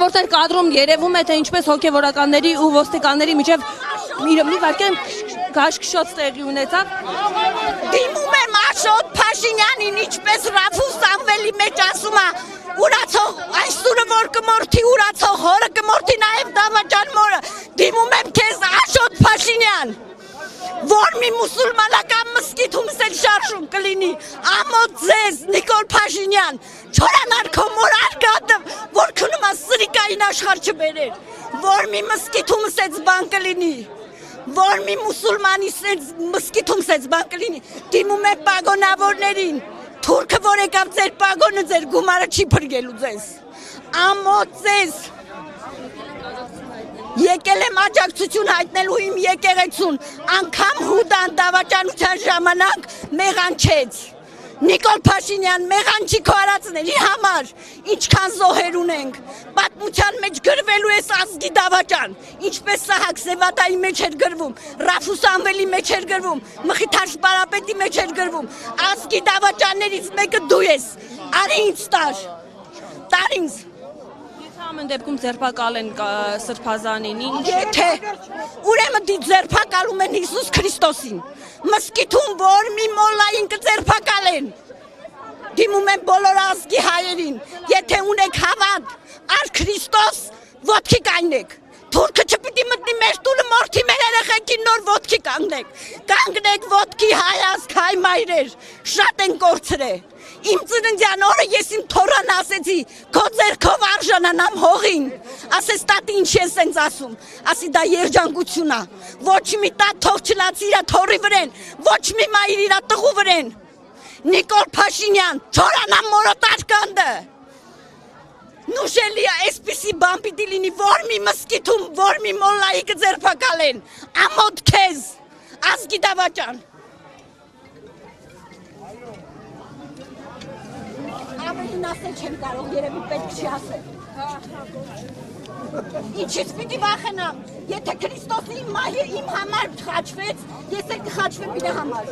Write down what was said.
Որտեղ կադրում երևում է թե ինչպես հոգևորականների ու ոստիկանների միջև մի վարկյան գաշկշոց տեղի ունեցավ։ Դիմում եմ Աշոտ Փաշինյանին, ինչպես Ռաֆուս Սամվելի մեջ ասում է, ուրացող այսօրը որ կմորթի ուրացող հորը կմորթի նաև դավաճան մորը։ Դիմում եմ քեզ Աշոտ Փաշինյան, որ մի մուսուլմանական մզկիթում սել շարժում կլինի, ամոթ ձեզ Նիկոլ Փաշինյան, չորանար քո մոր արկադը, որ քնում է սրիկային աշխարհ չբերեր, որ մի մզկիթում սեց բան կլինի, որ մի մուսուլմանի մզկիթում սեց բան կլինի, դիմում է պագոնավորներին, թուրքը որ եկավ ձեր պագոնը ձեր գումարը չի փրկելու ձեզ, ամոթ ձեզ Եկել եմ աջակցություն հայտնելու իմ եկեղեցուն, անգամ հուդան դավաճանության ժամանակ մեղանչեց։ Նիկոլ Փաշինյան մեղանչի քո արածների համար, ինչքան զոհեր ունենք, պատմության մեջ գրվելու ես ազգի դավաճան, ինչպես Սահակ Սևատայի մեջ էր գրվում, Ռաֆուս Անվելի մեջ էր գրվում, Մխիթար Շպարապետի մեջ էր գրվում, ազգի դավաճաններից մեկը դու ես, արի ինձ տար ինձ։ Ամեն դեպքում ձերբակալ են Սրբազանին, Եթե ուրեմն ձերբակալում են Հիսուս Քրիստոսին, մզկիթում որ մի մոլլային կձերբակալեն, դիմում են բոլոր ազգի հայերին, եթե ունեք հավատ, ար Քրիստոս ոտքի կանգնեք, թուրքը չպիտի մտնի մեր տունը մորթի մեր երեխեքին նոր ոտքի կանգնեք ոտքի հայ ազգ հայ մայրեր, շատ են կորցրել։ Իմ ծննդյան օրը ես իմ թորան ասեցի, քո ձեռքով արժանանամ հողին, ասես տատի ինչ ես սենց ասում, ասի դա երջանկություն է, ոչ մի տատ թող չլացի իրա թորի վրեն, ոչ մի մայր իրա տղու վրեն, Նիկոլ Փաշինյան, թորանամ մորոտ արկանդը, նուշելի է, այսպիսի բան պիտի լինի, որ մի մզկիթում, որ մի մոլլայի կձերբակալեն, ամոթ քեզ, ազգի դավաճան։ Ավելին ասել չեմ կարող, երևի պետք չի ասել։ Ինչից պիտի վախենամ, եթե Քրիստոսն իմ համար խաչվեց, ես էլ կխաչվեմ իր համար։